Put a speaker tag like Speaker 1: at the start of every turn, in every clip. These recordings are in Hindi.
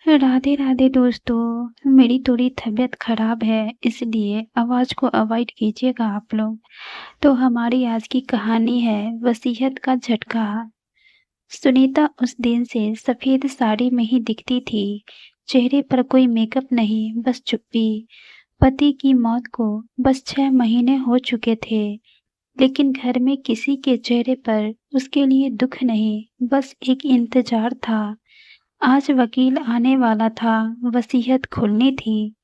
Speaker 1: राधे राधे दोस्तों। मेरी थोड़ी तबीयत खराब है, इसलिए आवाज़ को अवॉइड कीजिएगा आप लोग। तो हमारी आज की कहानी है वसीयत का झटका। सुनीता उस दिन से सफ़ेद साड़ी में ही दिखती थी। चेहरे पर कोई मेकअप नहीं, बस चुप्पी। पति की मौत को बस 6 महीने हो चुके थे, लेकिन घर में किसी के चेहरे पर उसके लिए दुख नहीं, बस एक इंतज़ार था। आज वकील आने वाला था, वसीयत खुलनी थी।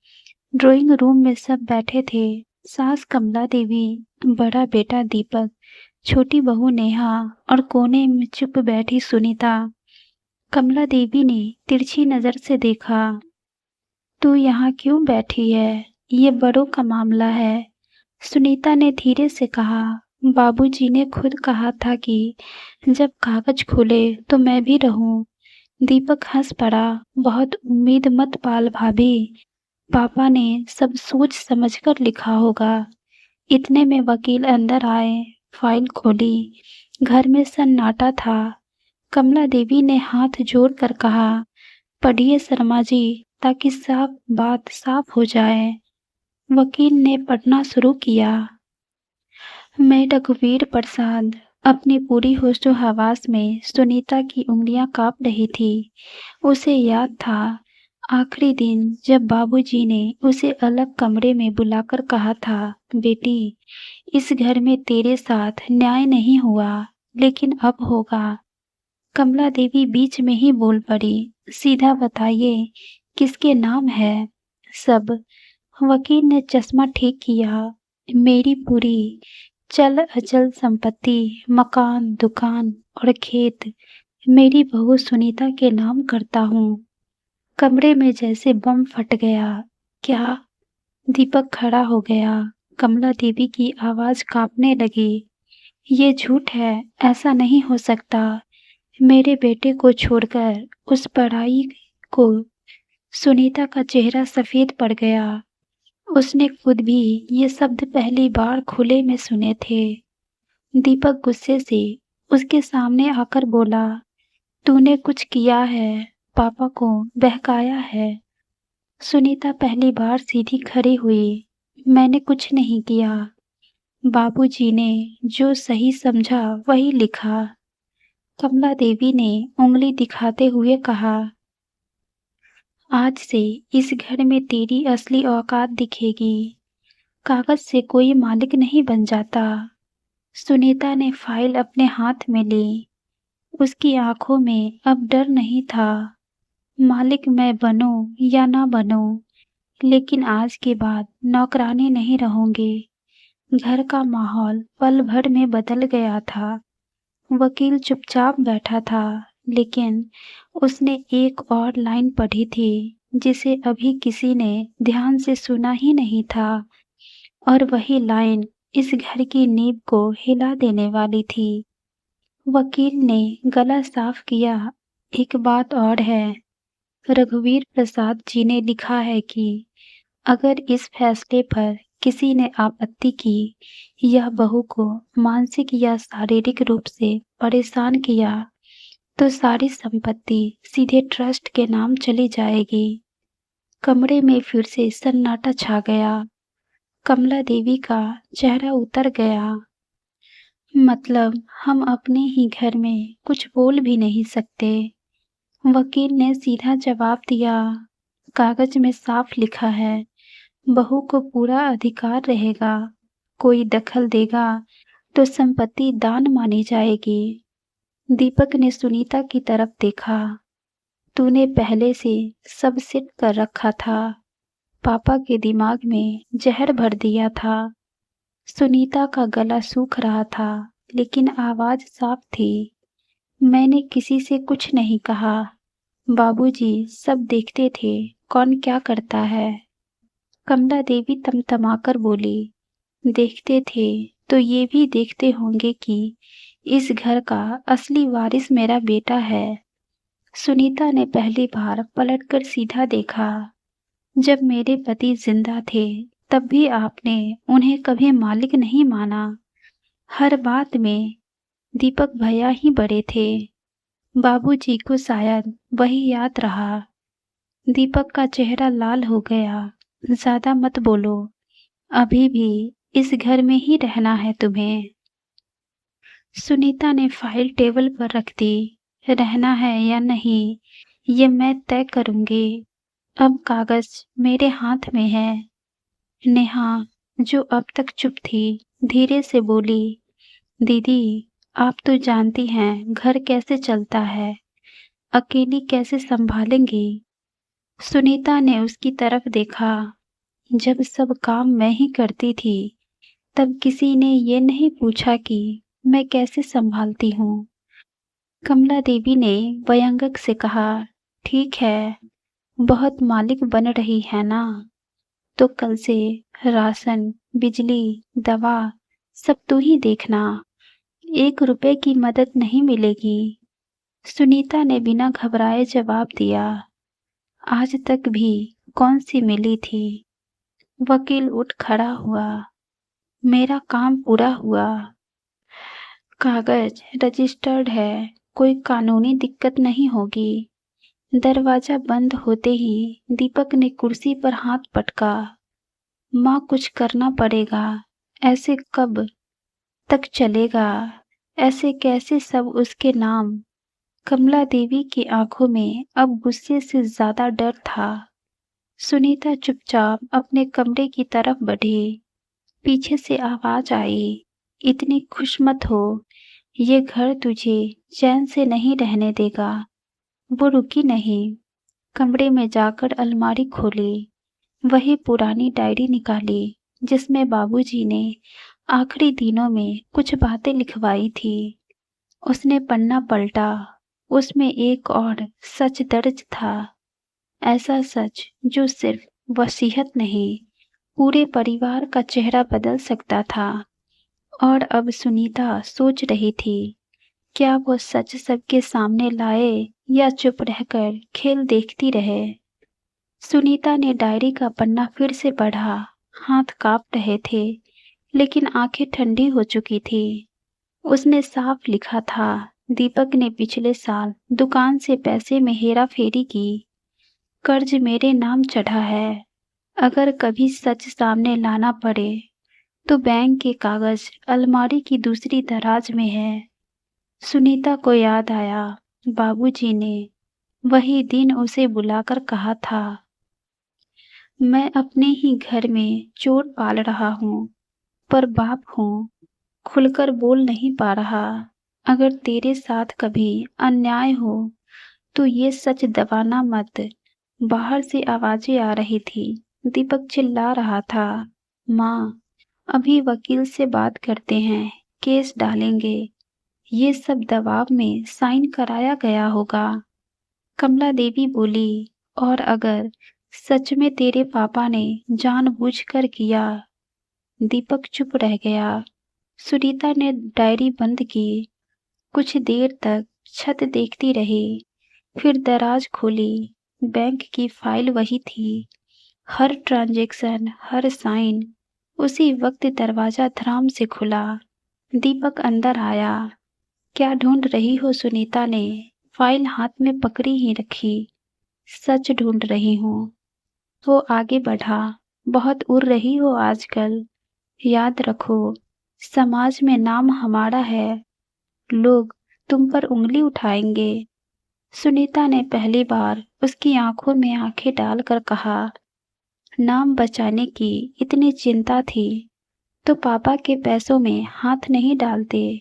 Speaker 1: ड्राइंग रूम में सब बैठे थे। सास कमला देवी, बड़ा बेटा दीपक, छोटी बहू नेहा और कोने में चुप बैठी सुनीता। कमला देवी ने तिरछी नजर से देखा। तू यहाँ क्यों बैठी है? ये बड़ों का मामला है। सुनीता ने धीरे से कहा। बाबूजी ने खुद कहा था कि जब कागज खुले तो मैं भी रहूं। दीपक हंस पड़ा। बहुत उम्मीद मत पाल भाभी। पापा ने सब सोच समझकर लिखा होगा। इतने में वकील अंदर आए। फाइल खोली। घर में सन्नाटा था। कमला देवी ने हाथ जोड़कर कहा, पढ़िए शर्मा जी, ताकि साफ बात साफ हो जाए। वकील ने पढ़ना शुरू किया। मैं रघुवीर प्रसाद। अपनी पूरी होशो हवास में सुनीता की उंगलियां कांप रही थी। उसे याद था आखिरी दिन जब बाबूजी ने उसे अलग कमरे में बुलाकर कहा था, बेटी, इस घर में तेरे साथ न्याय नहीं हुआ, लेकिन अब होगा। कमला देवी बीच में ही बोल पड़ी, सीधा बताइए किसके नाम है? सब। वकील ने चश्मा ठीक किया। मेरी पूरी चल अचल संपत्ति, मकान, दुकान और खेत मेरी बहू सुनीता के नाम करता हूँ। कमरे में जैसे बम फट गया। क्या? दीपक खड़ा हो गया। कमला देवी की आवाज कांपने लगी। ये झूठ है, ऐसा नहीं हो सकता। मेरे बेटे को छोड़कर उस पढ़ाई को। सुनीता का चेहरा सफेद पड़ गया। उसने खुद भी ये शब्द पहली बार खुले में सुने थे। दीपक गुस्से से उसके सामने आकर बोला, तूने कुछ किया है, पापा को बहकाया है। सुनीता पहली बार सीधी खड़ी हुई। मैंने कुछ नहीं किया। बाबूजी ने जो सही समझा वही लिखा। कमला देवी ने उंगली दिखाते हुए कहा, आज से इस घर में तेरी असली औकात दिखेगी। कागज से कोई मालिक नहीं बन जाता। सुनीता ने फाइल अपने हाथ में ली। उसकी आंखों में अब डर नहीं था। मालिक मैं बनूं या ना बनूं, लेकिन आज के बाद नौकरानी नहीं रहूंगी। घर का माहौल पल भर में बदल गया था। वकील चुपचाप बैठा था, लेकिन उसने एक और लाइन पढ़ी थी जिसे अभी किसी ने ध्यान से सुना ही नहीं था, और वही लाइन इस घर की नींव को हिला देने वाली थी। वकील ने गला साफ किया। एक बात और है, रघुवीर प्रसाद जी ने लिखा है कि अगर इस फैसले पर किसी ने आपत्ति की या बहू को मानसिक या शारीरिक रूप से परेशान किया, तो सारी संपत्ति सीधे ट्रस्ट के नाम चली जाएगी। कमरे में फिर से सन्नाटा छा गया। कमला देवी का चेहरा उतर गया। मतलब हम अपने ही घर में कुछ बोल भी नहीं सकते? वकील ने सीधा जवाब दिया, कागज में साफ लिखा है, बहू को पूरा अधिकार रहेगा। कोई दखल देगा तो संपत्ति दान मानी जाएगी। दीपक ने सुनीता की तरफ देखा। तूने पहले से सब सेट कर रखा था। पापा के दिमाग में जहर भर दिया था। सुनीता का गला सूख रहा था, लेकिन आवाज साफ थी। मैंने किसी से कुछ नहीं कहा। बाबूजी सब देखते थे कौन क्या करता है। कमला देवी तमतमाकर बोली, देखते थे तो ये भी देखते होंगे कि इस घर का असली वारिस मेरा बेटा है। सुनीता ने पहली बार पलटकर सीधा देखा। जब मेरे पति जिंदा थे तब भी आपने उन्हें कभी मालिक नहीं माना। हर बात में दीपक भैया ही बड़े थे। बाबूजी को शायद वही याद रहा। दीपक का चेहरा लाल हो गया। ज्यादा मत बोलो, अभी भी इस घर में ही रहना है तुम्हें। सुनीता ने फाइल टेबल पर रख दी। रहना है या नहीं, ये मैं तय करूंगी। अब कागज मेरे हाथ में है। नेहा, जो अब तक चुप थी, धीरे से बोली, दीदी, आप तो जानती हैं घर कैसे चलता है, अकेली कैसे संभालेंगी। सुनीता ने उसकी तरफ देखा। जब सब काम मैं ही करती थी, तब किसी ने ये नहीं पूछा कि मैं कैसे संभालती हूँ। कमला देवी ने व्यंगक से कहा, ठीक है, बहुत मालिक बन रही है ना, तो कल से राशन, बिजली, दवा सब तू ही देखना। 1 रुपए की मदद नहीं मिलेगी। सुनीता ने बिना घबराए जवाब दिया, आज तक भी कौन सी मिली थी। वकील उठ खड़ा हुआ, मेरा काम पूरा हुआ। कागज रजिस्टर्ड है, कोई कानूनी दिक्कत नहीं होगी। दरवाजा बंद होते ही दीपक ने कुर्सी पर हाथ पटका। माँ, कुछ करना पड़ेगा, ऐसे कब तक चलेगा, ऐसे कैसे सब उसके नाम। कमला देवी की आंखों में अब गुस्से से ज्यादा डर था। सुनीता चुपचाप अपने कमरे की तरफ बढ़ी। पीछे से आवाज आई, इतनी खुश मत हो, ये घर तुझे चैन से नहीं रहने देगा। वो रुकी नहीं, कमरे में जाकर अलमारी खोली, वही पुरानी डायरी निकाली जिसमें बाबूजी ने आखिरी दिनों में कुछ बातें लिखवाई थी। उसने पन्ना पलटा, उसमें एक और सच दर्ज था, ऐसा सच जो सिर्फ वसीयत नहीं, पूरे परिवार का चेहरा बदल सकता था। और अब सुनीता सोच रही थी, क्या वो सच सबके सामने लाए या चुप रहकर खेल देखती रहे। सुनीता ने डायरी का पन्ना फिर से पढ़ा। हाथ कांप रहे थे, लेकिन आंखें ठंडी हो चुकी थी। उसने साफ लिखा था, दीपक ने पिछले साल दुकान से पैसे में हेरा फेरी की, कर्ज मेरे नाम चढ़ा है। अगर कभी सच सामने लाना पड़े तो बैंक के कागज अलमारी की दूसरी दराज में है। सुनीता को याद आया, बाबूजी ने वही दिन उसे बुलाकर कहा था, मैं अपने ही घर में चोर पाल रहा हूँ, पर बाप हूँ, खुलकर बोल नहीं पा रहा। अगर तेरे साथ कभी अन्याय हो तो ये सच दबाना मत। बाहर से आवाजें आ रही थी। दीपक चिल्ला रहा था, माँ, अभी वकील से बात करते हैं, केस डालेंगे, ये सब दबाव में साइन कराया गया होगा। कमला देवी बोली, और अगर सच में तेरे पापा ने जानबूझकर किया। दीपक चुप रह गया। सुनीता ने डायरी बंद की। कुछ देर तक छत देखती रही, फिर दराज खोली। बैंक की फाइल वही थी, हर ट्रांजैक्शन, हर साइन। उसी वक्त दरवाजा धड़ाम से खुला। दीपक अंदर आया। क्या ढूंढ रही हो? सुनीता ने फाइल हाथ में पकड़ी ही रखी। सच ढूंढ रही हूँ। वो आगे बढ़ा, बहुत उड़ रही हो आजकल। याद रखो, समाज में नाम हमारा है, लोग तुम पर उंगली उठाएंगे। सुनीता ने पहली बार उसकी आंखों में आंखें डालकर कहा, नाम बचाने की इतनी चिंता थी तो पापा के पैसों में हाथ नहीं डालते।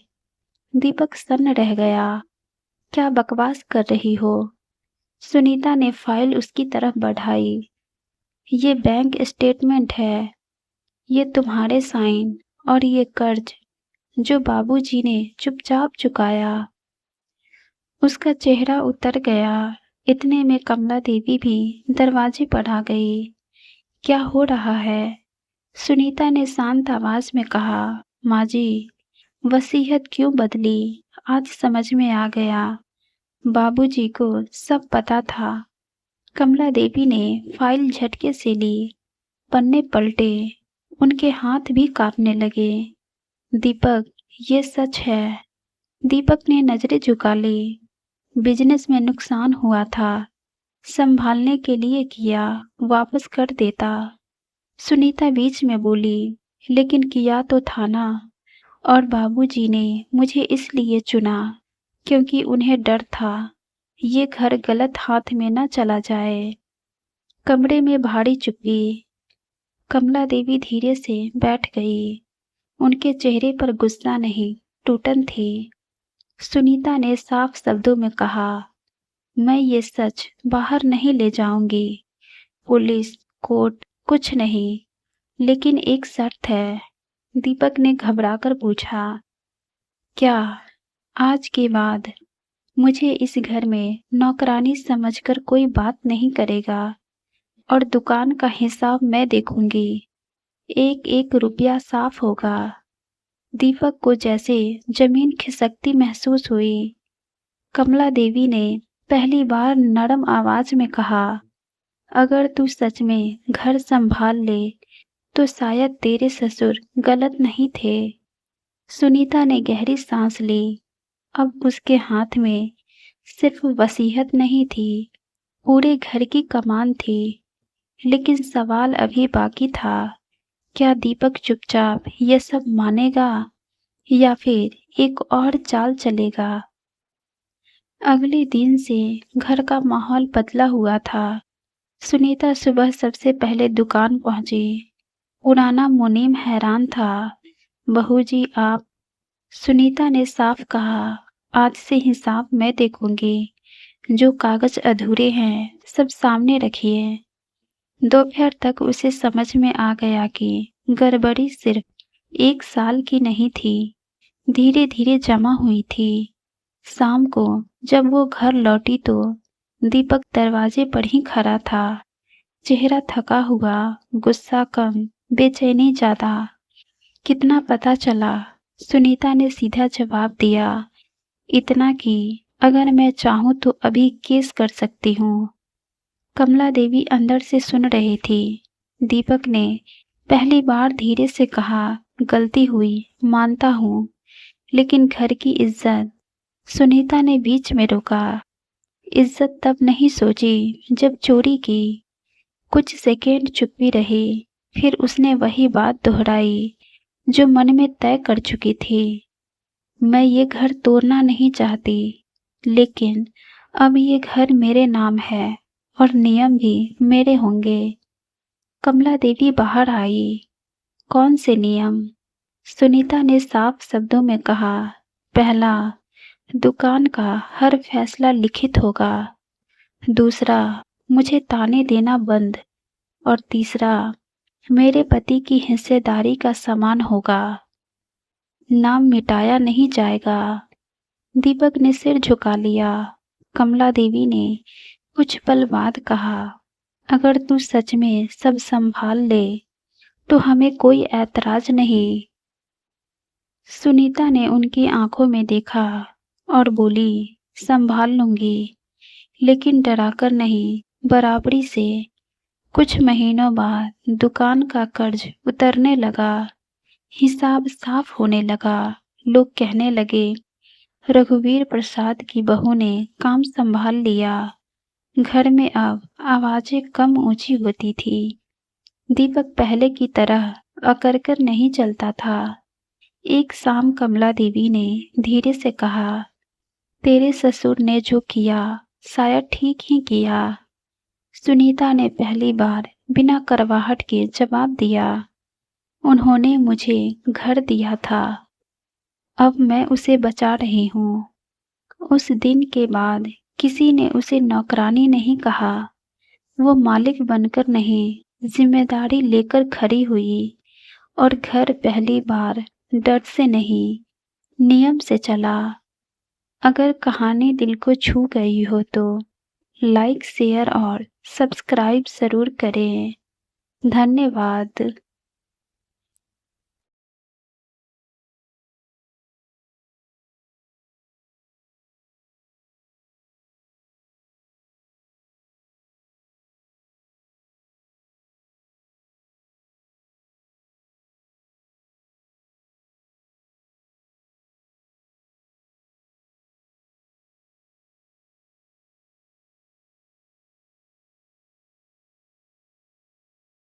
Speaker 1: दीपक सन्न रह गया। क्या बकवास कर रही हो? सुनीता ने फाइल उसकी तरफ बढ़ाई। ये बैंक स्टेटमेंट है, ये तुम्हारे साइन, और ये कर्ज जो बाबूजी ने चुपचाप चुकाया। उसका चेहरा उतर गया। इतने में कमला देवी भी दरवाजे पर आ गई। क्या हो रहा है? सुनीता ने शांत आवाज में कहा, माँ जी, वसीयत क्यों बदली? आज समझ में आ गया। बाबूजी को सब पता था। कमला देवी ने फाइल झटके से ली। पन्ने पलटे, उनके हाथ भी कांपने लगे। दीपक, ये सच है। दीपक ने नजरें झुका ली। बिजनेस में नुकसान हुआ था, संभालने के लिए किया, वापस कर देता। सुनीता बीच में बोली, लेकिन किया तो था ना। और बाबूजी ने मुझे इसलिए चुना क्योंकि उन्हें डर था ये घर गलत हाथ में न चला जाए। कमरे में भारी चुप्पी। कमला देवी धीरे से बैठ गई। उनके चेहरे पर गुस्सा नहीं, टूटन थी। सुनीता ने साफ शब्दों में कहा, मैं ये सच बाहर नहीं ले जाऊंगी। पुलिस, कोर्ट, कुछ नहीं। लेकिन एक शर्त है। दीपक ने घबराकर पूछा, क्या? आज के बाद मुझे इस घर में नौकरानी समझकर कोई बात नहीं करेगा और दुकान का हिसाब मैं देखूंगी। एक एक रुपया साफ होगा। दीपक को जैसे जमीन खिसकती महसूस हुई। कमला देवी ने पहली बार नरम आवाज में कहा, अगर तू सच में घर संभाल ले तो शायद तेरे ससुर गलत नहीं थे। सुनीता ने गहरी सांस ली। अब उसके हाथ में सिर्फ वसीयत नहीं थी, पूरे घर की कमान थी। लेकिन सवाल अभी बाकी था, क्या दीपक चुपचाप यह सब मानेगा या फिर एक और चाल चलेगा? अगले दिन से घर का माहौल बदला हुआ था। सुनीता सुबह सबसे पहले दुकान पहुंची। पुराना मुनीम हैरान था। बहू जी आप? सुनीता ने साफ कहा, आज से हिसाब मैं देखूंगी। जो कागज अधूरे हैं सब सामने रखिए। दोपहर तक उसे समझ में आ गया कि गड़बड़ी सिर्फ 1 साल की नहीं थी, धीरे धीरे जमा हुई थी। शाम को जब वो घर लौटी तो दीपक दरवाजे पर ही खड़ा था। चेहरा थका हुआ, गुस्सा कम, बेचैनी ज्यादा। कितना पता चला? सुनीता ने सीधा जवाब दिया, इतना कि अगर मैं चाहूं तो अभी केस कर सकती हूँ। कमला देवी अंदर से सुन रही थी। दीपक ने पहली बार धीरे से कहा, गलती हुई, मानता हूँ, लेकिन घर की इज्जत। सुनीता ने बीच में रोका, इज्जत तब नहीं सोची जब चोरी की। कुछ सेकेंड चुप्पी रही, फिर उसने वही बात दोहराई जो मन में तय कर चुकी थी। मैं ये घर तोड़ना नहीं चाहती, लेकिन अब ये घर मेरे नाम है और नियम भी मेरे होंगे। कमला देवी बाहर आई। कौन से नियम? सुनीता ने साफ शब्दों में कहा, पहला, दुकान का हर फैसला लिखित होगा। दूसरा, मुझे ताने देना बंद। और तीसरा, मेरे पति की हिस्सेदारी का समान होगा। नाम मिटाया नहीं जाएगा। दीपक ने सिर झुका लिया। कमला देवी ने कुछ पल बाद कहा, अगर तू सच में सब संभाल ले तो हमें कोई ऐतराज नहीं। सुनीता ने उनकी आंखों में देखा और बोली, संभाल लूंगी, लेकिन डराकर नहीं, बराबरी से। कुछ महीनों बाद दुकान का कर्ज उतरने लगा, हिसाब साफ होने लगा। लोग कहने लगे, रघुवीर प्रसाद की बहू ने काम संभाल लिया। घर में अब आवाजें कम ऊंची होती थी। दीपक पहले की तरह अकड़कर नहीं चलता था। एक शाम कमला देवी ने धीरे से कहा, तेरे ससुर ने जो किया शायद ठीक ही किया। सुनीता ने पहली बार बिना करवाहट के जवाब दिया, उन्होंने मुझे घर दिया था, अब मैं उसे बचा रही हूँ। उस दिन के बाद किसी ने उसे नौकरानी नहीं कहा। वो मालिक बनकर नहीं, जिम्मेदारी लेकर खड़ी हुई और घर पहली बार डर से नहीं, नियम से चला। अगर कहानी दिल को छू गई हो तो लाइक, शेयर और सब्सक्राइब जरूर करें। धन्यवाद।